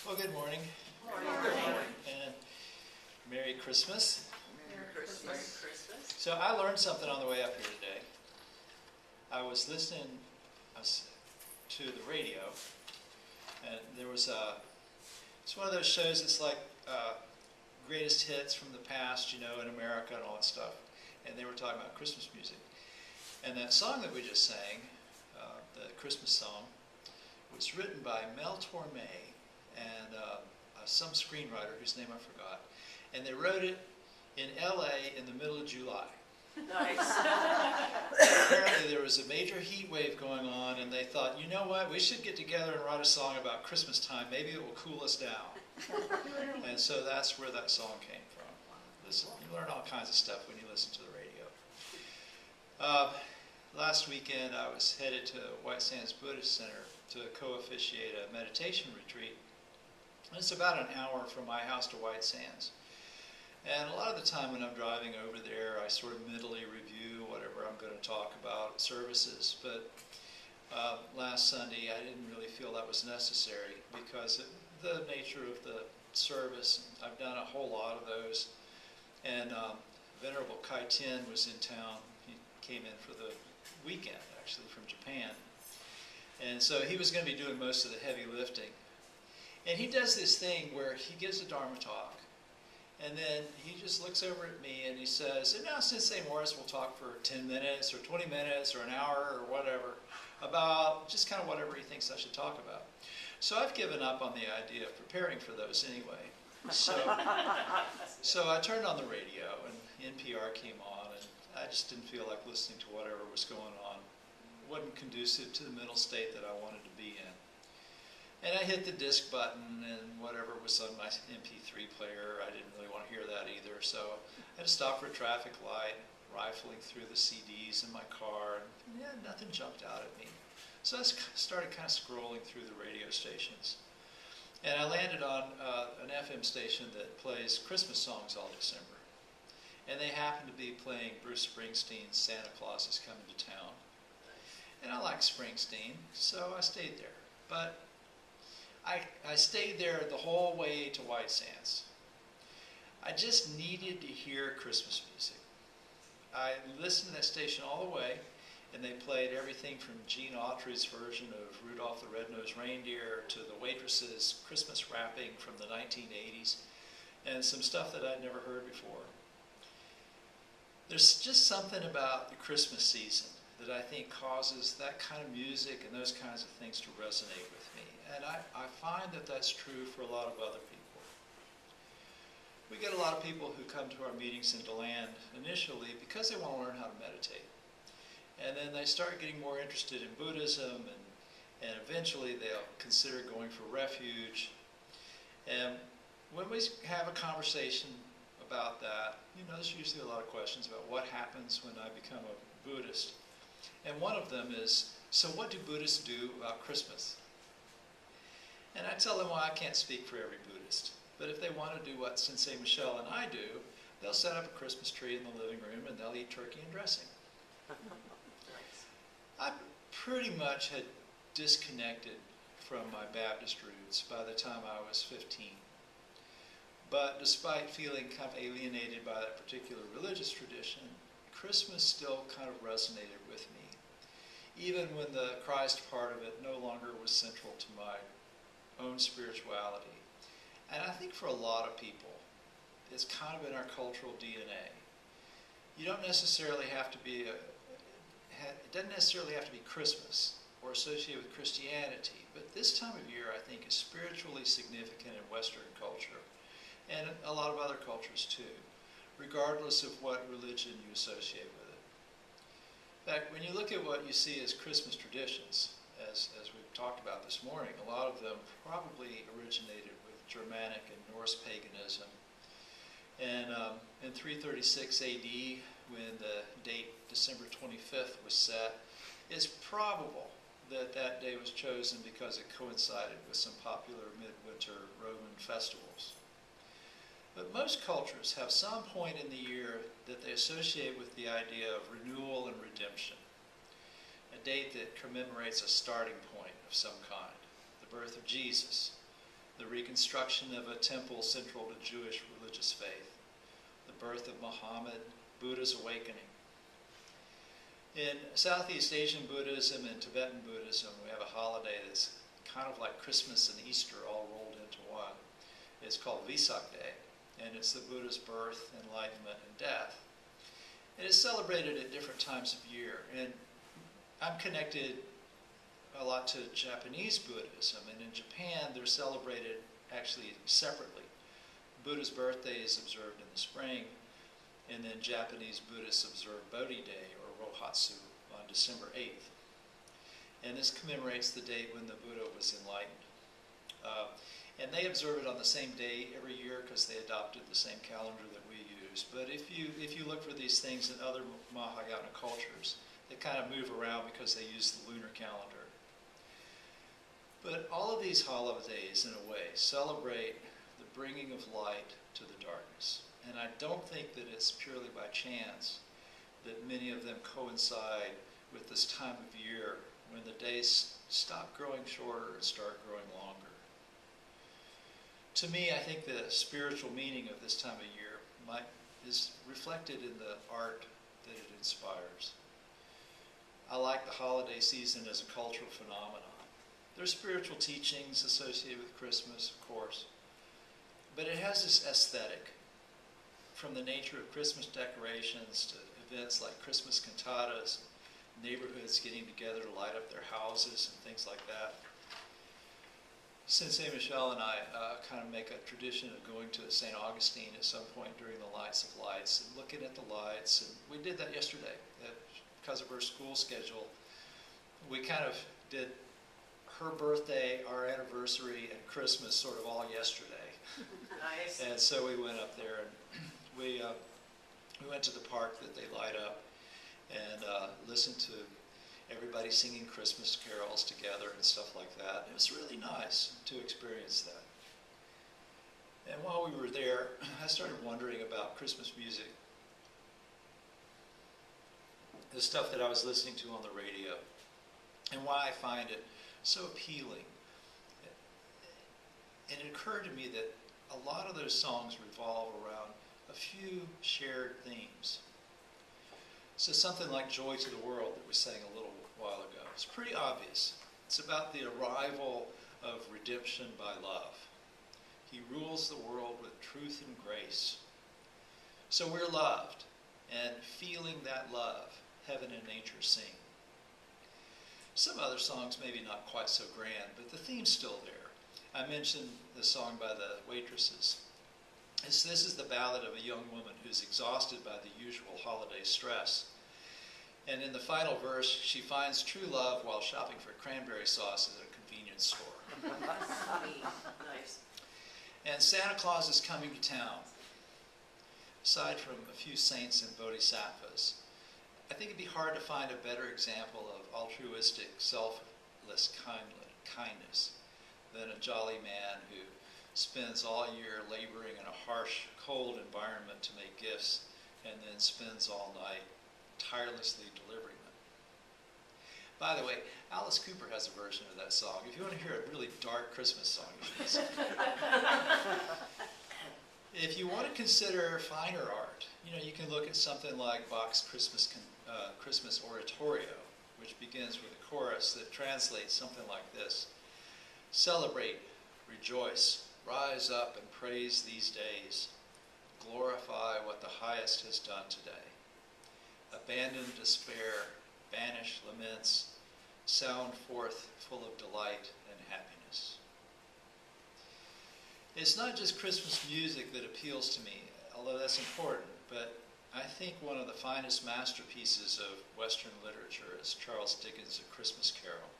Well, good morning. Morning. And Merry Christmas. Merry Christmas. So I learned something on the way up here today. I was listening to the radio, and there was it's one of those shows that's like greatest hits from the past, you know, in America and all that stuff. And they were talking about Christmas music. And that song that we just sang, the Christmas song, was written by Mel Torme and some screenwriter whose name I forgot. And they wrote it in LA in the middle of July. Nice. Apparently there was a major heat wave going on, and they thought, you know what, we should get together and write a song about Christmas time. Maybe it will cool us down. And so that's where that song came from. Listen, you learn all kinds of stuff when you listen to the radio. Last weekend I was headed to White Sands Buddhist Center to co-officiate a meditation retreat. And it's about an hour from my house to White Sands. And a lot of the time when I'm driving over there, I sort of mentally review whatever I'm going to talk about at services. But last Sunday, I didn't really feel that was necessary because of the nature of the service. I've done a whole lot of those. And Venerable Kai Tin was in town. He came in for the weekend, actually, from Japan. And so he was going to be doing most of the heavy lifting. And he does this thing where he gives a Dharma talk. And then he just looks over at me and he says, and now Sensei Morris will talk for 10 minutes or 20 minutes or an hour or whatever about just kind of whatever he thinks I should talk about. So I've given up on the idea of preparing for those anyway. So I turned on the radio and NPR came on, and I just didn't feel like listening to whatever was going on. It wasn't conducive to the mental state that I wanted to be in. And I hit the disc button, and whatever was on my MP3 player, I didn't really want to hear that either. So I had to stop for a traffic light, rifling through the CDs in my car, and yeah, nothing jumped out at me. So I started kind of scrolling through the radio stations. And I landed on an FM station that plays Christmas songs all December. And they happened to be playing Bruce Springsteen's Santa Claus is Coming to Town. And I like Springsteen, so I stayed there. But I stayed there the whole way to White Sands. I just needed to hear Christmas music. I listened to that station all the way, and they played everything from Gene Autry's version of Rudolph the Red-Nosed Reindeer to the Waitress's Christmas wrapping from the 1980s, and some stuff that I'd never heard before. There's just something about the Christmas season that I think causes that kind of music and those kinds of things to resonate with me. And I find that that's true for a lot of other people. We get a lot of people who come to our meetings in DeLand initially because they want to learn how to meditate. And then they start getting more interested in Buddhism, and eventually they'll consider going for refuge. And when we have a conversation about that, you know, there's usually a lot of questions about what happens when I become a Buddhist. And one of them is, so what do Buddhists do about Christmas? And I tell them, well, I can't speak for every Buddhist. But if they want to do what Sensei Michelle and I do, they'll set up a Christmas tree in the living room and they'll eat turkey and dressing. I pretty much had disconnected from my Baptist roots by the time I was 15. But despite feeling kind of alienated by that particular religious tradition, Christmas still kind of resonated with me, even when the Christ part of it no longer was central to my own spirituality. And I think for a lot of people, it's kind of in our cultural DNA. You don't necessarily have to be it doesn't necessarily have to be Christmas or associated with Christianity, but this time of year I think is spiritually significant in Western culture, and a lot of other cultures too, regardless of what religion you associate with it. In fact, when you look at what you see as Christmas traditions, as we've talked about this morning, a lot of them probably originated with Germanic and Norse paganism. And in 336 AD, when the date December 25th was set, it's probable that that day was chosen because it coincided with some popular midwinter Roman festivals. But most cultures have some point in the year that they associate with the idea of renewal and redemption, a date that commemorates a starting point of some kind, the birth of Jesus, the reconstruction of a temple central to Jewish religious faith, the birth of Muhammad, Buddha's awakening. In Southeast Asian Buddhism and Tibetan Buddhism, we have a holiday that's kind of like Christmas and Easter all rolled into one. It's called Vesak Day, and it's the Buddha's birth, enlightenment, and death. It is celebrated at different times of year, and I'm connected a lot to Japanese Buddhism, and in Japan they're celebrated actually separately. Buddha's birthday is observed in the spring, and then Japanese Buddhists observe Bodhi Day, or Rohatsu, on December 8th. And this commemorates the date when the Buddha was enlightened. And they observe it on the same day every year because they adopted the same calendar that we use. But if you look for these things in other Mahayana cultures, they kind of move around because they use the lunar calendar. But all of these holidays, in a way, celebrate the bringing of light to the darkness. And I don't think that it's purely by chance that many of them coincide with this time of year when the days stop growing shorter and start growing longer. To me, I think the spiritual meaning of this time of year is reflected in the art that it inspires. I like the holiday season as a cultural phenomenon. There's spiritual teachings associated with Christmas, of course, but it has this aesthetic, from the nature of Christmas decorations to events like Christmas cantatas, neighborhoods getting together to light up their houses and things like that. Sensei Michelle and I kind of make a tradition of going to St. Augustine at some point during the Lights of Lights and looking at the lights. And we did that yesterday. Because of her school schedule, we kind of did her birthday, our anniversary, and Christmas sort of all yesterday. Nice. And so we went up there and we went to the park that they light up and listened to everybody singing Christmas carols together and stuff like that. It was really nice to experience that. And while we were there, I started wondering about Christmas music. The stuff that I was listening to on the radio, and why I find it so appealing. And it occurred to me that a lot of those songs revolve around a few shared themes. So something like Joy to the World that we sang a little while ago, it's pretty obvious. It's about the arrival of redemption by love. He rules the world with truth and grace. So we're loved, and feeling that love, heaven and nature sing. Some other songs maybe not quite so grand, but the theme's still there. I mentioned the song by the Waitresses. This is the ballad of a young woman who's exhausted by the usual holiday stress. And in the final verse, she finds true love while shopping for cranberry sauce at a convenience store. Nice. And Santa Claus is coming to town. Aside from a few saints and bodhisattvas, I think it'd be hard to find a better example of altruistic, selfless kindness than a jolly man who spends all year laboring in a harsh, cold environment to make gifts and then spends all night tirelessly delivering them. By the way, Alice Cooper has a version of that song. If you want to hear a really dark Christmas song, you should listen. If you want to consider finer art, you can look at something like Bach's Christmas Oratorio, which begins with a chorus that translates something like this: celebrate, rejoice, rise up and praise these days. Glorify what the highest has done today. Abandon despair, banish laments, sound forth full of delight and happiness. It's not just Christmas music that appeals to me, although that's important, but I think one of the finest masterpieces of Western literature is Charles Dickens' A Christmas Carol.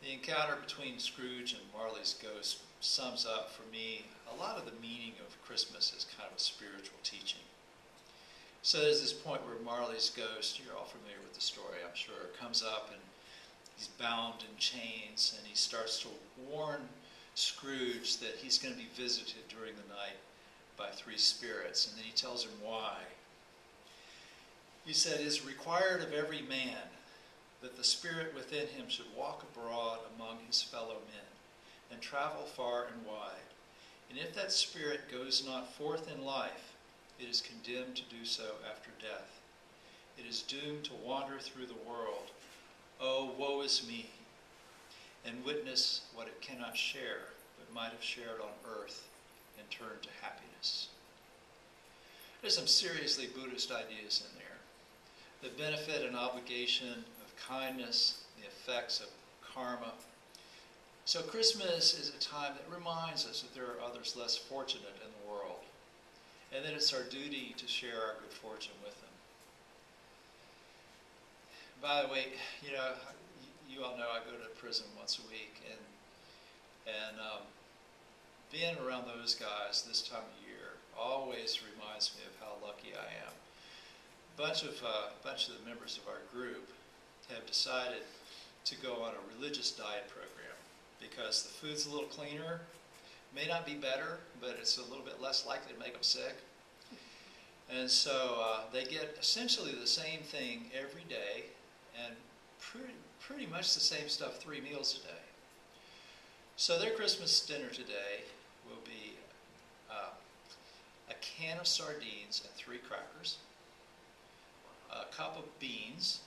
The encounter between Scrooge and Marley's ghost sums up, for me, a lot of the meaning of Christmas as kind of a spiritual teaching. So there's this point where Marley's ghost, you're all familiar with the story, I'm sure, comes up and he's bound in chains and he starts to warn Scrooge that he's going to be visited during the night by 3 spirits, and then he tells him why. He said, "It is required of every man that the spirit within him should walk abroad among his fellow men and travel far and wide. And if that spirit goes not forth in life, it is condemned to do so after death. It is doomed to wander through the world. Oh, woe is me, and witness what it cannot share, but might have shared on earth and turned to happiness. There's some seriously Buddhist ideas in there. The benefit and obligation of kindness, the effects of karma. So Christmas is a time that reminds us that there are others less fortunate in the world, and that it's our duty to share our good fortune with them. By the way, you all know I go to prison once a week, and being around those guys this time of year always reminds me of how lucky I am. A bunch of the members of our group have decided to go on a religious diet program because the food's a little cleaner, may not be better, but it's a little bit less likely to make them sick. And so they get essentially the same thing every day, and pretty much the same stuff 3 meals a day. So their Christmas dinner today will be a can of sardines and 3 crackers, a cup of beans,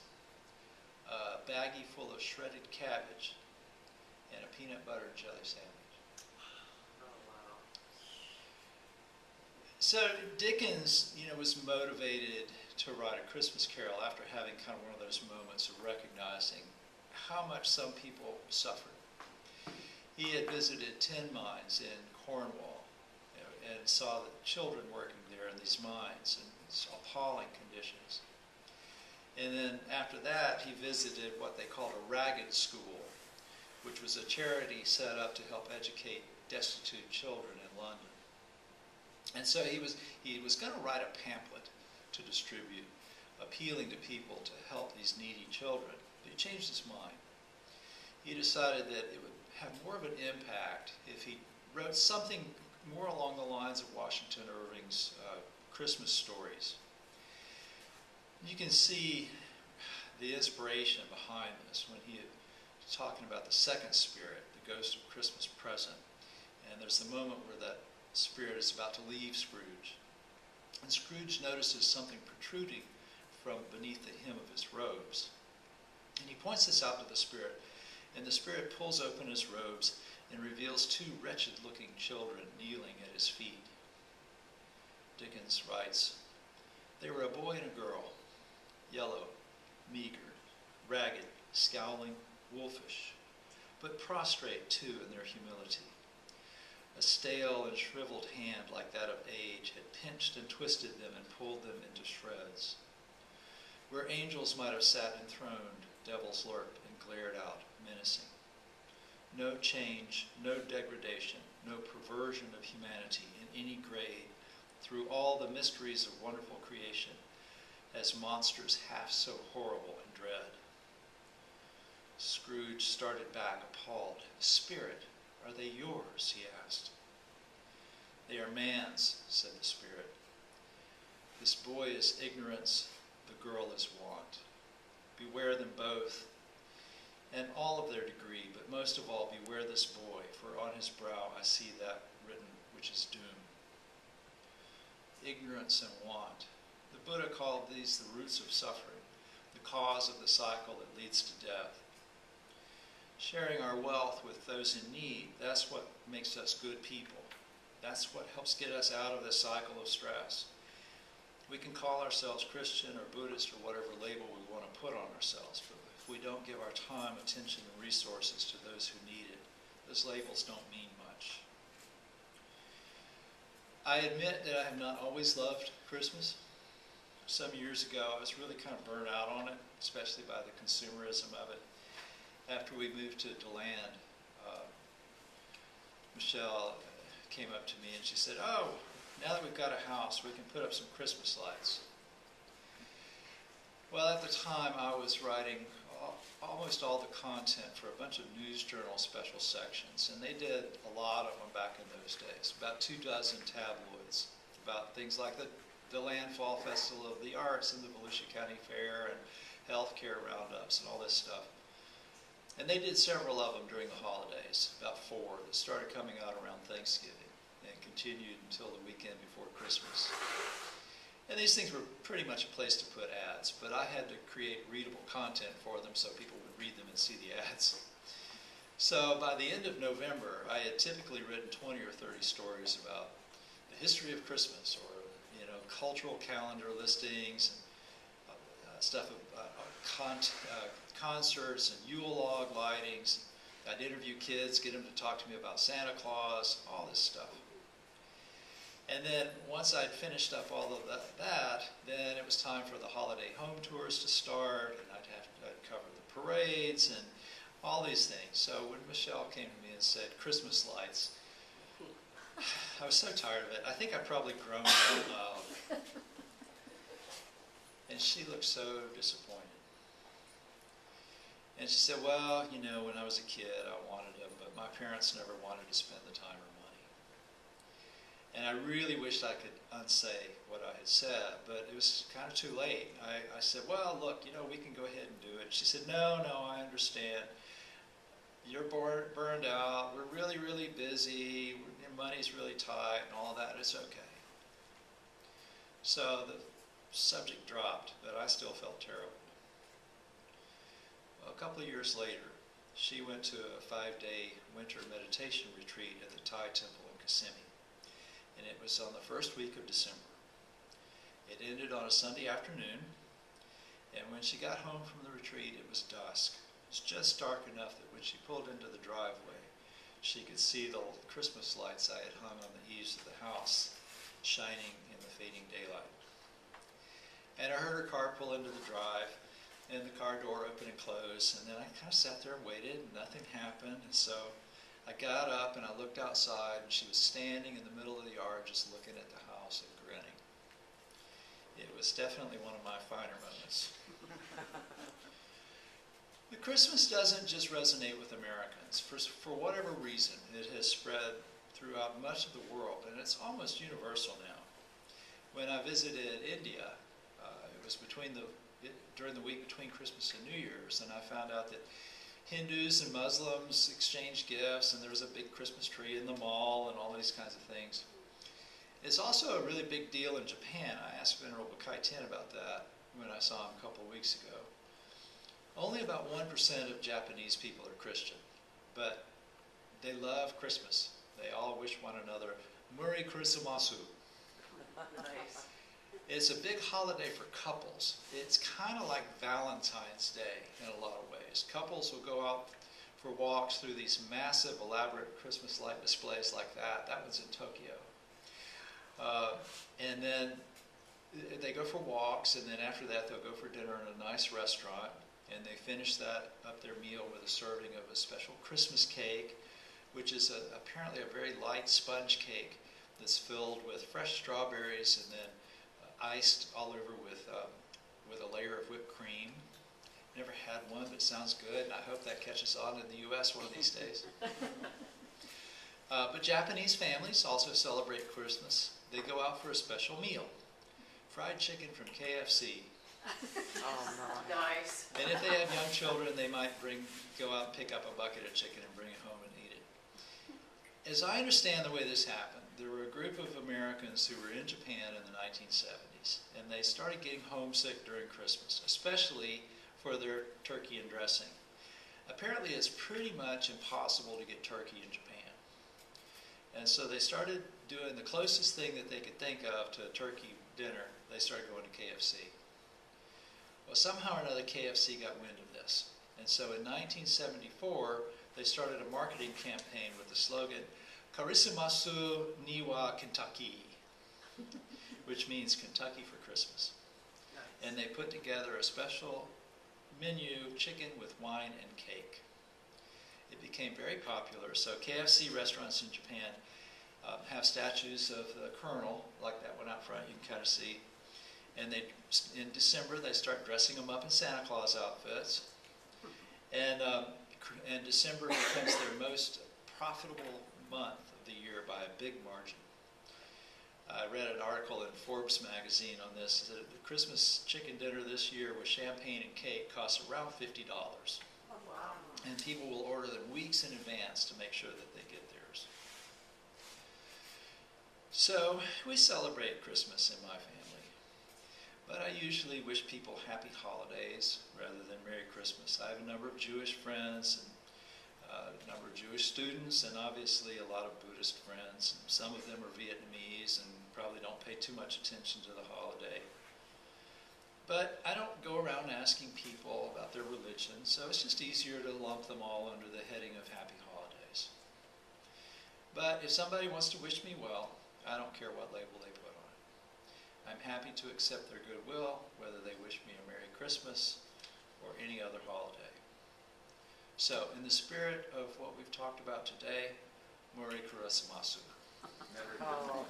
a baggie full of shredded cabbage, and a peanut butter and jelly sandwich. Oh, wow. So Dickens, was motivated to write A Christmas Carol after having kind of one of those moments of recognizing how much some people suffered. He had visited tin mines in Cornwall, and saw the children working there in these mines in these appalling conditions. And then after that, he visited what they called a ragged school, which was a charity set up to help educate destitute children in London. And so he was going to write a pamphlet to distribute, appealing to people to help these needy children. But he changed his mind. He decided that it would have more of an impact if he wrote something more along the lines of Washington Irving's Christmas stories. You can see the inspiration behind this when he was talking about the second spirit, the ghost of Christmas present. And there's the moment where that spirit is about to leave Scrooge. And Scrooge notices something protruding from beneath the hem of his robes. And he points this out to the spirit, and the spirit pulls open his robes and reveals 2 wretched-looking children kneeling at his feet. Dickens writes, "They were a boy and a girl, yellow, meager, ragged, scowling, wolfish, but prostrate too in their humility. A stale and shriveled hand like that of age had pinched and twisted them and pulled them into shreds. Where angels might have sat enthroned, devils lurked and glared out, menacing. No change, no degradation, no perversion of humanity in any grade through all the mysteries of wonderful creation, as monsters half so horrible and dread." Scrooge started back, appalled. "Spirit, are they yours?" he asked. "They are man's," said the spirit. "This boy is ignorance, the girl is want. Beware them both, and all of their degree, but most of all beware this boy, for on his brow I see that written which is doom." Ignorance and want. The Buddha called these the roots of suffering, the cause of the cycle that leads to death. Sharing our wealth with those in need, that's what makes us good people. That's what helps get us out of this cycle of stress. We can call ourselves Christian or Buddhist or whatever label we want to put on ourselves, but if we don't give our time, attention, and resources to those who need it, those labels don't mean much. I admit that I have not always loved Christmas. Some years ago, I was really kind of burnt out on it, especially by the consumerism of it. After we moved to DeLand, Michelle came up to me and she said, "Oh, now that we've got a house, we can put up some Christmas lights." Well, at the time, I was writing almost all the content for a bunch of news journal special sections, and they did a lot of them back in those days, about 24 tabloids, about things like the DeLand Fall Festival of the Arts and the Volusia County Fair and healthcare roundups and all this stuff. And they did several of them during the holidays, about 4 that started coming out around Thanksgiving and continued until the weekend before Christmas. And these things were pretty much a place to put ads, but I had to create readable content for them so people would read them and see the ads. So by the end of November, I had typically written 20 or 30 stories about the history of Christmas, or cultural calendar listings, and stuff of concerts and Yule log lightings. I'd interview kids, get them to talk to me about Santa Claus, all this stuff. And then once I'd finished up all of that, then it was time for the holiday home tours to start, and I'd cover the parades and all these things. So when Michelle came to me and said, Christmas lights, I was so tired of it. I think I probably groaned out loud. And she looked so disappointed. And she said, well, when I was a kid, I wanted them, but my parents never wanted to spend the time or money. And I really wished I could unsay what I had said, but it was kind of too late. I said, well, look, we can go ahead and do it. She said, no, I understand. You're burned out. We're really, really busy. Your money's really tight and all that. It's okay. So the subject dropped, but I still felt terrible. Well, a couple of years later, she went to a 5-day winter meditation retreat at the Thai temple in Kissimmee. And it was on the first week of December. It ended on a Sunday afternoon, and when she got home from the retreat, it was dusk. It was just dark enough that when she pulled into the driveway, she could see the Christmas lights I had hung on the eaves of the house shining in the fading daylight. And I heard her car pull into the drive, and the car door open and close, and then I kind of sat there and waited, and nothing happened, and so I got up and I looked outside, and she was standing in the middle of the yard just looking at the house and grinning. It was definitely one of my finer moments. The Christmas doesn't just resonate with Americans. For whatever reason, it has spread throughout much of the world, and it's almost universal now. When I visited India, it was during the week between Christmas and New Year's, and I found out that Hindus and Muslims exchanged gifts, and there was a big Christmas tree in the mall and all these kinds of things. It's also a really big deal in Japan. I asked Venerable Kaiten about that when I saw him a couple of weeks ago. Only about 1% of Japanese people are Christian, but they love Christmas. They all wish one another Merry Christmasu. Nice. It's a big holiday for couples. It's kind of like Valentine's Day in a lot of ways. Couples will go out for walks through these massive, elaborate Christmas light displays like that. That one's in Tokyo. And then they go for walks, and then after that they'll go for dinner in a nice restaurant, and they finish up their meal with a serving of a special Christmas cake, which is apparently a very light sponge cake that's filled with fresh strawberries and then iced all over with a layer of whipped cream. Never had one, but sounds good, and I hope that catches on in the U.S. one of these days. But Japanese families also celebrate Christmas. They go out for a special meal, fried chicken from KFC. Oh, no. Nice. And if they have young children, they might go out and pick up a bucket of chicken and bring it home and eat it. As I understand the way this happened, there were a group of Americans who were in Japan in the 1970s, and they started getting homesick during Christmas, especially for their turkey and dressing. Apparently, it's pretty much impossible to get turkey in Japan. And so they started doing the closest thing that they could think of to a turkey dinner. They started going to KFC. Well, somehow or another, KFC got wind of this. And so in 1974, they started a marketing campaign with the slogan, Karisimasu Niwa Kentucky, which means Kentucky for Christmas. Nice. And they put together a special menu, chicken with wine and cake. It became very popular. So KFC restaurants in Japan have statues of the Colonel, like that one out front, you can kind of see. And in December, they start dressing them up in Santa Claus outfits. And December becomes their most profitable month of the year by a big margin. I read an article in Forbes magazine on this, that the Christmas chicken dinner this year with champagne and cake costs around $50. Oh, wow. And people will order them weeks in advance to make sure that they get theirs. So we celebrate Christmas in my family, but I usually wish people happy holidays rather than Merry Christmas. I have a number of Jewish friends and a number of Jewish students, and obviously a lot of Buddhist friends. And some of them are Vietnamese and probably don't pay too much attention to the holiday. But I don't go around asking people about their religion, so it's just easier to lump them all under the heading of happy holidays. But if somebody wants to wish me well, I don't care what label they put on it. I'm happy to accept their goodwill, whether they wish me a Merry Christmas or any other holiday. So, in the spirit of what we've talked about today, Morikura Samasu. Oh.